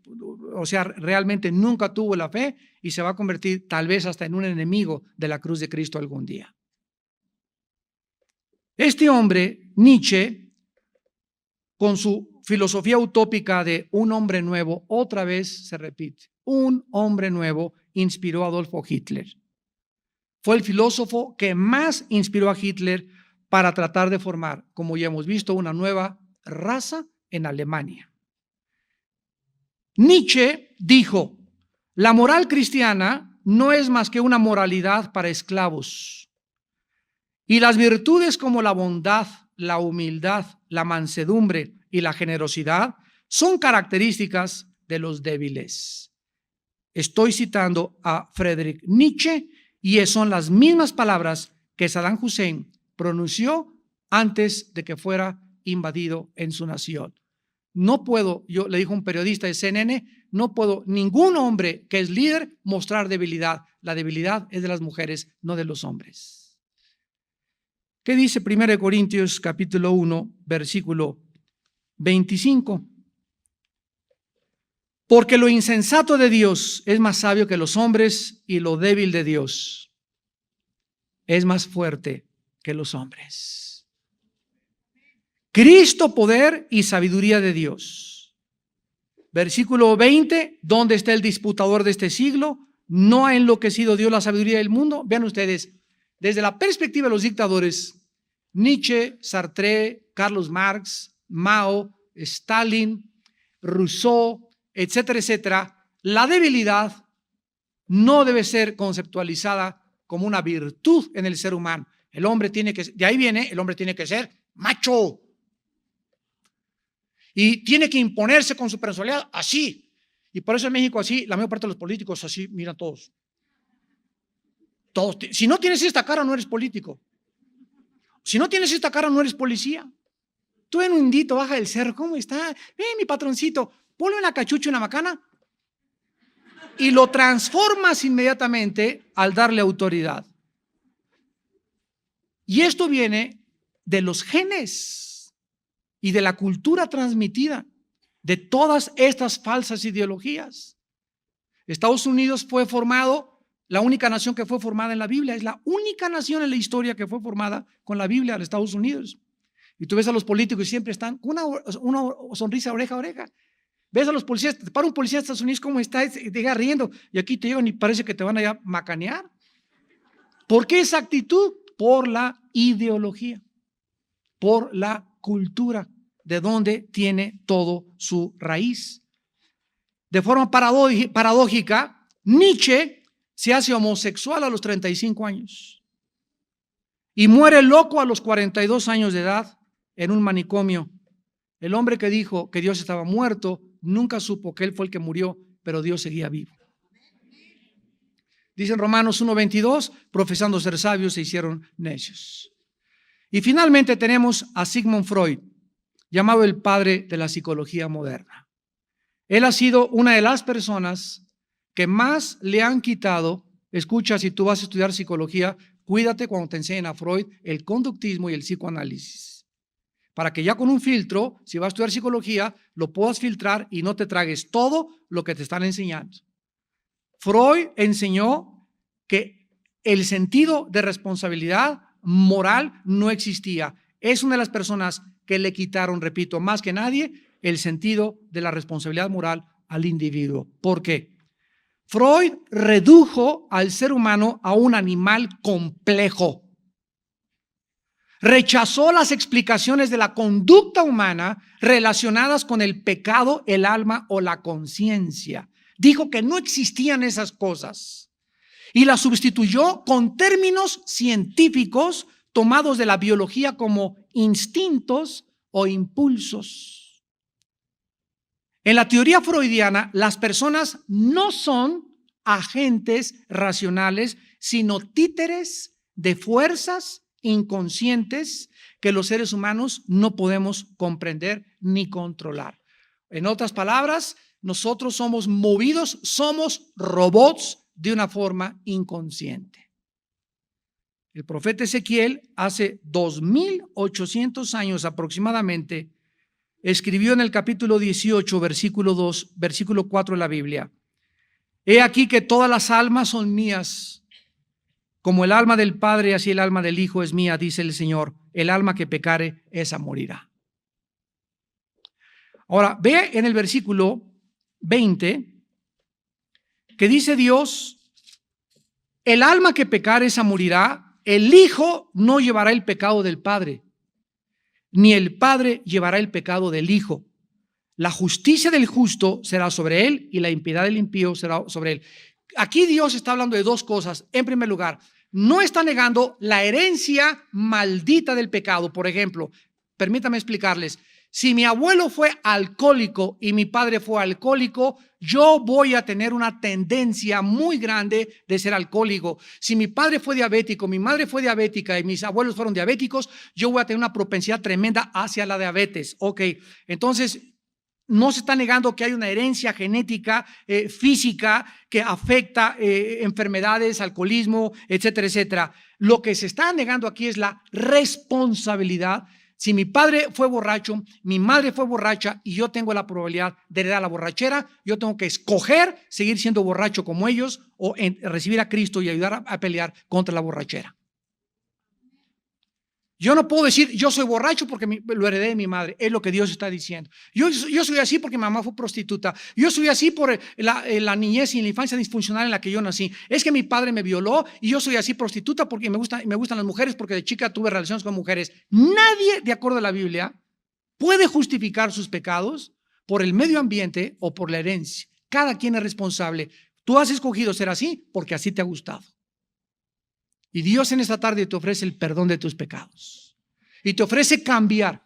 Speaker 1: O sea, realmente nunca tuvo la fe y se va a convertir tal vez hasta en un enemigo de la cruz de Cristo algún día. Este hombre, Nietzsche, con su filosofía utópica de un hombre nuevo, otra vez se repite. Un hombre nuevo inspiró a Adolfo Hitler. Fue el filósofo que más inspiró a Hitler para tratar de formar, como ya hemos visto, una nueva raza en Alemania. Nietzsche dijo: la moral cristiana no es más que una moralidad para esclavos, y las virtudes como la bondad, la humildad, la mansedumbre y la generosidad son características de los débiles. Estoy citando a Friedrich Nietzsche y son las mismas palabras que Saddam Hussein pronunció antes de que fuera invadido en su nación. No puedo, yo le dijo un periodista de CNN, no puedo ningún hombre que es líder mostrar debilidad. La debilidad es de las mujeres, no de los hombres. ¿Qué dice 1 Corintios capítulo 1, versículo 25? Porque lo insensato de Dios es más sabio que los hombres, y lo débil de Dios es más fuerte que los hombres. Cristo, poder y sabiduría de Dios. Versículo 20, ¿dónde está el disputador de este siglo? ¿No ha enloquecido Dios la sabiduría del mundo? Vean ustedes, desde la perspectiva de los dictadores, Nietzsche, Sartre, Carlos Marx, Mao, Stalin, Rousseau, etcétera, etcétera, la debilidad no debe ser conceptualizada como una virtud en el ser humano. El hombre tiene que, de ahí viene, el hombre tiene que ser macho. Y tiene que imponerse con su personalidad así. Y por eso en México así, la mayor parte de los políticos así, miran todos. Todos. Si no tienes esta cara, no eres político. Si no tienes esta cara, no eres policía. Tú en un indito, baja del cerro, ¿cómo está? Mi patroncito, ponle una cachucha y una macana. Y lo transformas inmediatamente al darle autoridad. Y esto viene de los genes y de la cultura transmitida, de todas estas falsas ideologías. Estados Unidos fue formado, la única nación que fue formada en la Biblia, es la única nación en la historia que fue formada con la Biblia, los Estados Unidos. Y tú ves a los políticos y siempre están con una sonrisa oreja a oreja. Ves a los policías, te para un policía de Estados Unidos, ¿cómo está? Te llega riendo y aquí te llegan y parece que te van a macanear. ¿Por qué esa actitud? Por la ideología, por la cultura, de donde tiene todo su raíz. De forma paradójica, Nietzsche se hace homosexual a los 35 años y muere loco a los 42 años de edad en un manicomio. El hombre que dijo que Dios estaba muerto nunca supo que él fue el que murió, pero Dios seguía vivo. Dice en Romanos 1:22, profesando ser sabios se hicieron necios. Y finalmente tenemos a Sigmund Freud, llamado el padre de la psicología moderna. Él ha sido una de las personas que más le han quitado. Escucha, si tú vas a estudiar psicología, cuídate cuando te enseñen a Freud el conductismo y el psicoanálisis, para que ya con un filtro, si vas a estudiar psicología, lo puedas filtrar y no te tragues todo lo que te están enseñando. Freud enseñó que el sentido de responsabilidad moral no existía. Es una de las personas que le quitaron, repito, más que nadie, el sentido de la responsabilidad moral al individuo. ¿Por qué? Freud redujo al ser humano a un animal complejo. Rechazó las explicaciones de la conducta humana relacionadas con el pecado, el alma o la conciencia. Dijo que no existían esas cosas y las sustituyó con términos científicos tomados de la biología como instintos o impulsos. En la teoría freudiana, las personas no son agentes racionales, sino títeres de fuerzas inconscientes que los seres humanos no podemos comprender ni controlar. En otras palabras, nosotros somos movidos, somos robots de una forma inconsciente. El profeta Ezequiel, hace 2800 años aproximadamente, escribió en el capítulo 18, versículo 2, versículo 4 de la Biblia: he aquí que todas las almas son mías, como el alma del Padre, así el alma del Hijo es mía, dice el Señor. El alma que pecare, esa morirá. Ahora, ve en el versículo 20 que dice Dios: el alma que pecare, esa morirá. El Hijo no llevará el pecado del Padre, ni el Padre llevará el pecado del Hijo. La justicia del justo será sobre él y la impiedad del impío será sobre él. Aquí Dios está hablando de dos cosas. En primer lugar, no está negando la herencia maldita del pecado. Por ejemplo, permítame explicarles. Si mi abuelo fue alcohólico y mi padre fue alcohólico, yo voy a tener una tendencia muy grande de ser alcohólico. Si mi padre fue diabético, mi madre fue diabética y mis abuelos fueron diabéticos, yo voy a tener una propensidad tremenda hacia la diabetes. Ok, entonces no se está negando que hay una herencia genética, física, que afecta enfermedades, alcoholismo, etcétera, etcétera. Lo que se está negando aquí es la responsabilidad. Si mi padre fue borracho, mi madre fue borracha y yo tengo la probabilidad de heredar la borrachera, yo tengo que escoger seguir siendo borracho como ellos o recibir a Cristo y ayudar a pelear contra la borrachera. Yo no puedo decir yo soy borracho porque lo heredé de mi madre. Es lo que Dios está diciendo. Yo soy así porque mi mamá fue prostituta. Yo soy así por la niñez y la infancia disfuncional en la que yo nací. Es que mi padre me violó y yo soy así prostituta porque me gustan las mujeres, porque de chica tuve relaciones con mujeres. Nadie, de acuerdo a la Biblia, puede justificar sus pecados por el medio ambiente o por la herencia. Cada quien es responsable. Tú has escogido ser así porque así te ha gustado. Y Dios en esta tarde te ofrece el perdón de tus pecados. Y te ofrece cambiar.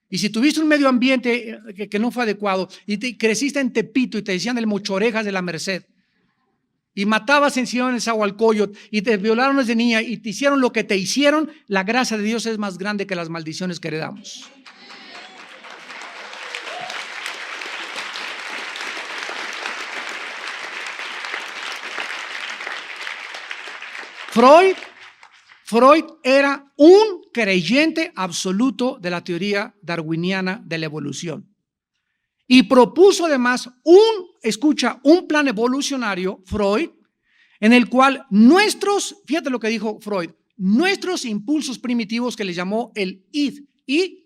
Speaker 1: Y si tuviste un medio ambiente que no fue adecuado y creciste en Tepito y te decían el mochorejas de la Merced y matabas en Sion el Zahualcóyotl y te violaron desde niña y te hicieron lo que te hicieron, la gracia de Dios es más grande que las maldiciones que heredamos. Freud era un creyente absoluto de la teoría darwiniana de la evolución y propuso además un plan evolucionario, Freud, en el cual fíjate lo que dijo Freud, nuestros impulsos primitivos, que le llamó el id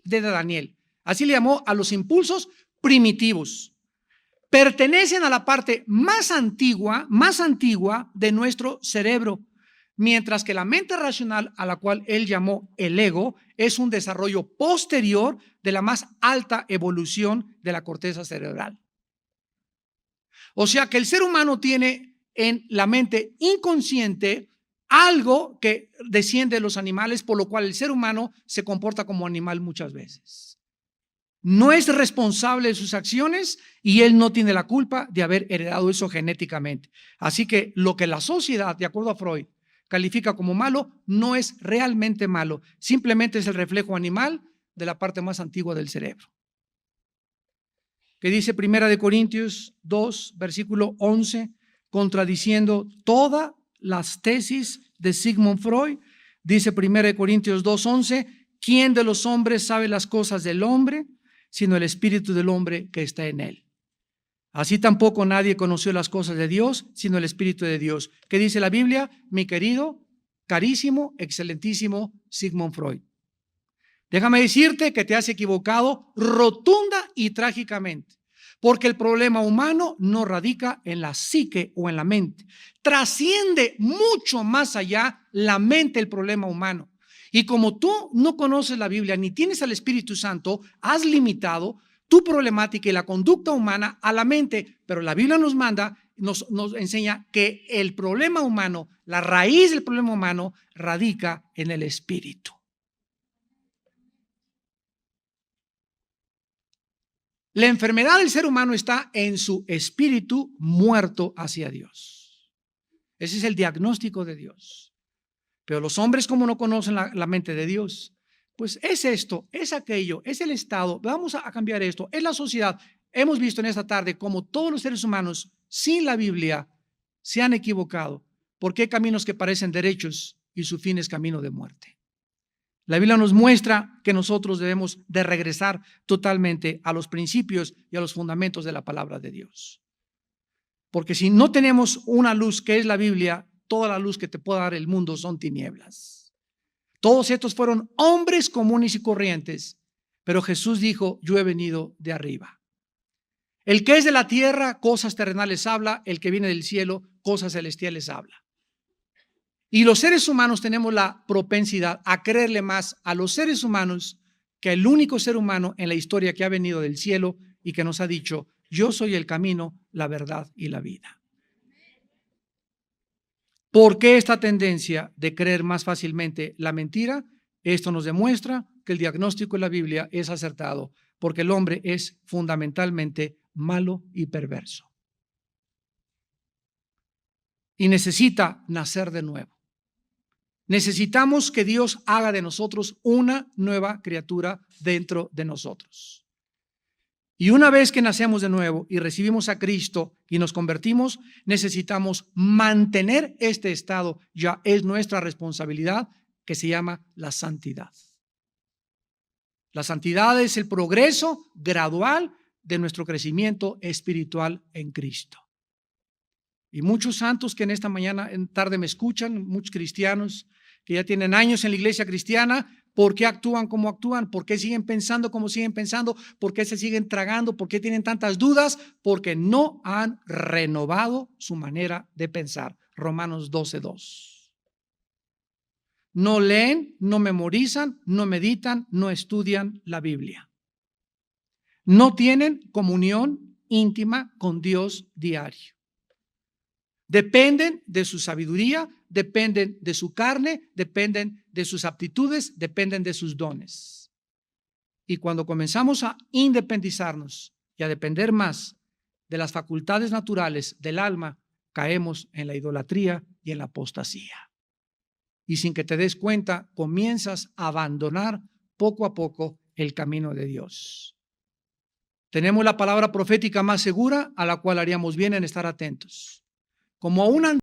Speaker 1: de Daniel, así le llamó a los impulsos primitivos, pertenecen a la parte más antigua de nuestro cerebro. Mientras que la mente racional, a la cual él llamó el ego, es un desarrollo posterior de la más alta evolución de la corteza cerebral. O sea que el ser humano tiene en la mente inconsciente algo que desciende de los animales, por lo cual el ser humano se comporta como animal muchas veces. no es responsable de sus acciones y él no tiene la culpa de haber heredado eso genéticamente. Así que lo que la sociedad, de acuerdo a Freud, califica como malo, no es realmente malo, simplemente es el reflejo animal de la parte más antigua del cerebro. Que dice 1 Corintios 2, versículo 11, contradiciendo todas las tesis de Sigmund Freud, dice 1 Corintios 2, 11, ¿quién de los hombres sabe las cosas del hombre, sino el espíritu del hombre que está en él? Así tampoco nadie conoció las cosas de Dios, sino el Espíritu de Dios. ¿Qué dice la Biblia? Mi querido, carísimo, excelentísimo Sigmund Freud. Déjame decirte que te has equivocado rotunda y trágicamente, porque el problema humano no radica en la psique o en la mente. Trasciende mucho más allá la mente el problema humano. Y como tú no conoces la Biblia ni tienes al Espíritu Santo, has limitado tu problemática y la conducta humana a la mente, pero la Biblia nos manda, nos enseña que el problema humano, la raíz del problema humano radica en el espíritu. La enfermedad del ser humano está en su espíritu muerto hacia Dios. Ese es el diagnóstico de Dios. Pero los hombres, como no conocen la mente de Dios, pues es esto, es aquello, es el Estado, vamos a cambiar esto, es la sociedad. Hemos visto en esta tarde cómo todos los seres humanos sin la Biblia se han equivocado, porque hay caminos que parecen derechos y su fin es camino de muerte. La Biblia nos muestra que nosotros debemos de regresar totalmente a los principios y a los fundamentos de la palabra de Dios. Porque si no tenemos una luz que es la Biblia, toda la luz que te pueda dar el mundo son tinieblas. Todos estos fueron hombres comunes y corrientes, pero Jesús dijo, yo he venido de arriba. El que es de la tierra, cosas terrenales habla, el que viene del cielo, cosas celestiales habla. Y los seres humanos tenemos la propensidad a creerle más a los seres humanos que el único ser humano en la historia que ha venido del cielo y que nos ha dicho, yo soy el camino, la verdad y la vida. ¿Por qué esta tendencia de creer más fácilmente la mentira? Esto nos demuestra que el diagnóstico de la Biblia es acertado, porque el hombre es fundamentalmente malo y perverso. Y necesita nacer de nuevo. Necesitamos que Dios haga de nosotros una nueva criatura dentro de nosotros. Y una vez que nacemos de nuevo y recibimos a Cristo y nos convertimos, necesitamos mantener este estado. Ya es nuestra responsabilidad, que se llama la santidad. La santidad es el progreso gradual de nuestro crecimiento espiritual en Cristo. Y muchos santos que en esta mañana, en tarde me escuchan, muchos cristianos que ya tienen años en la iglesia cristiana, ¿por qué actúan como actúan? ¿Por qué siguen pensando como siguen pensando? ¿Por qué se siguen tragando? ¿Por qué tienen tantas dudas? Porque no han renovado su manera de pensar. Romanos 12:2. No leen, no memorizan, no meditan, no estudian la Biblia. No tienen comunión íntima con Dios diario. Dependen de su sabiduría, dependen de su carne, dependen de sus aptitudes, dependen de sus dones. Y cuando comenzamos a independizarnos y a depender más de las facultades naturales del alma, caemos en la idolatría y en la apostasía. Y sin que te des cuenta, comienzas a abandonar poco a poco el camino de Dios. Tenemos la palabra profética más segura, a la cual haríamos bien en estar atentos. Como una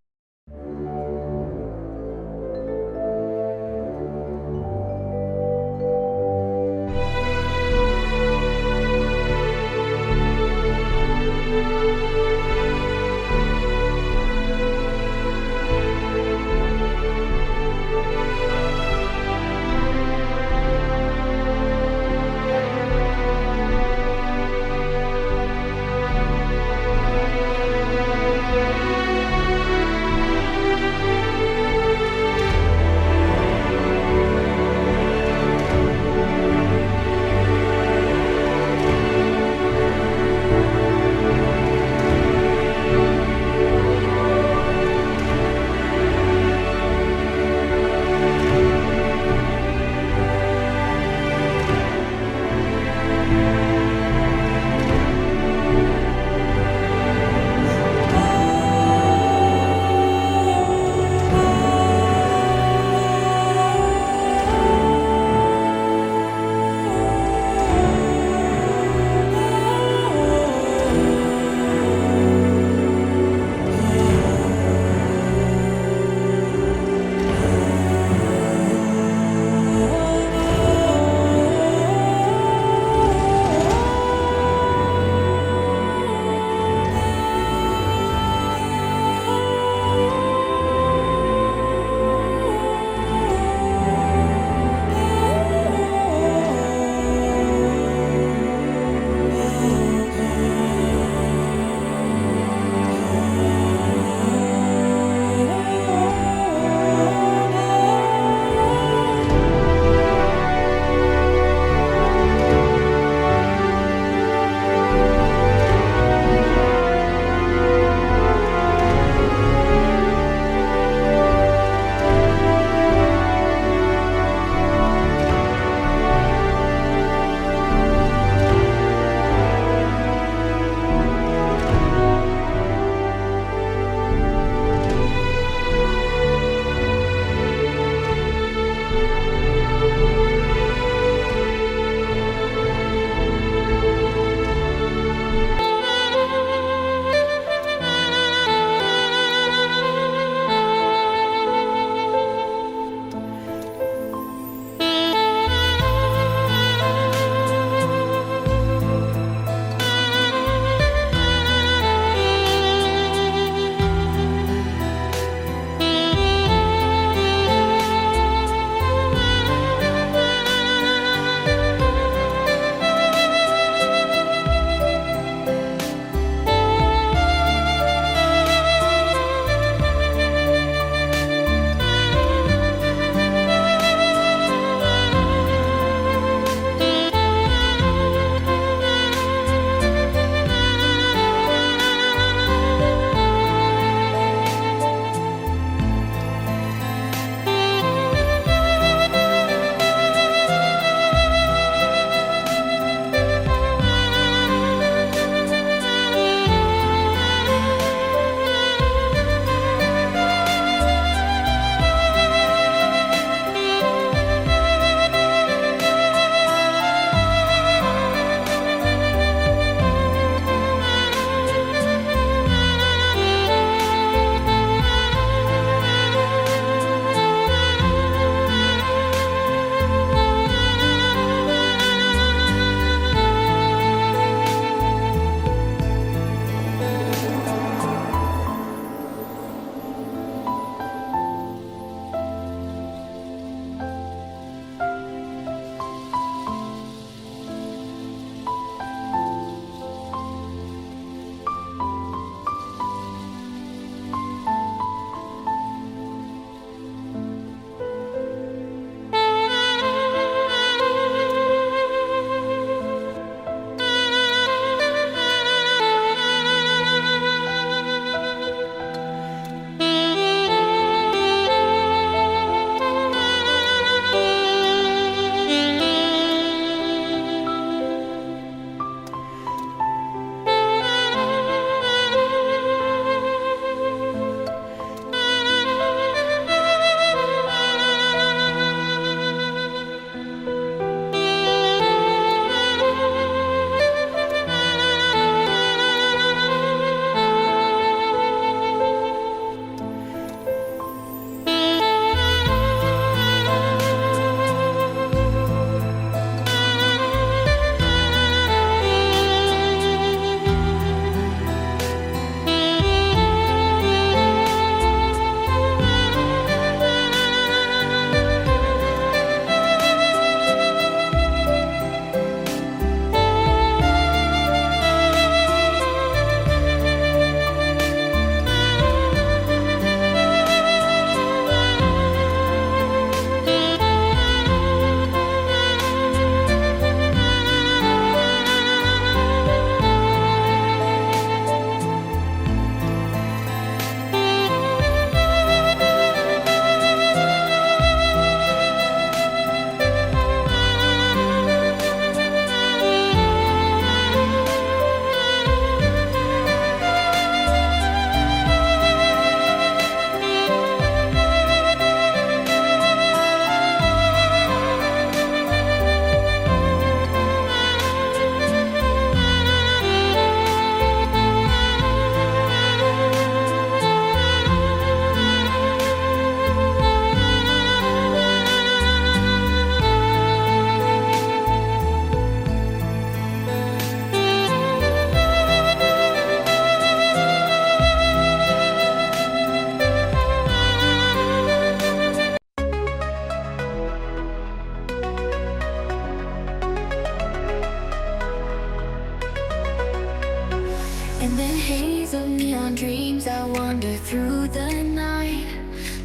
Speaker 2: through the night,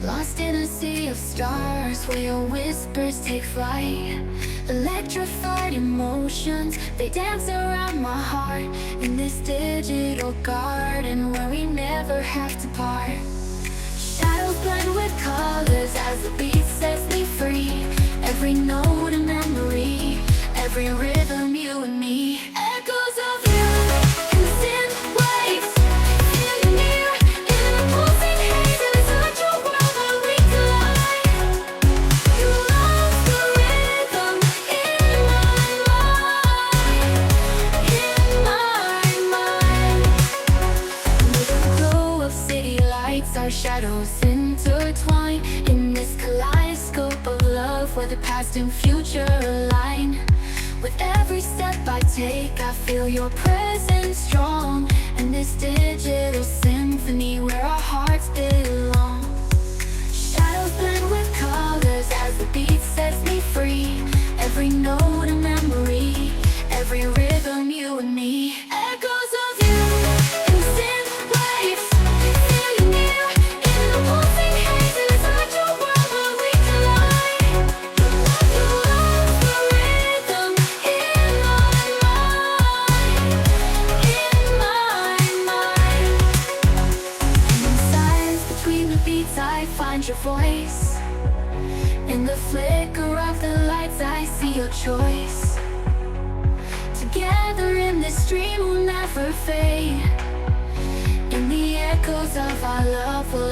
Speaker 2: lost in a sea of stars where your whispers take flight. Electrified emotions, they dance around my heart in this digital garden where we never have to part. Shadows blend with colors as the beat sets me free. Every note a memory, every rhythm you and me. Echoes of you in the synth waves, feel you near in the pulsing haze. It's such a world where we collide. You love the rhythm in my mind, in my mind. With the glow of city lights, our shadows intertwine in this kaleidoscope of love where the past and future align. With every step I take, I feel your presence strong, and this digital symphony where our hearts belong. Shadows blend with colors as the beat sets me free. Every note a memory, every rhythm you and me. Echoes of you in the synth waves, feel you near in the pulsing haze. It's such a world where we collide. You love the rhythm in my mind, in my mind. And in silence between the beats I find your voice. In the flicker of the lights I see your choice. Together in this dream we'll never fade. In the echoes of our love we'll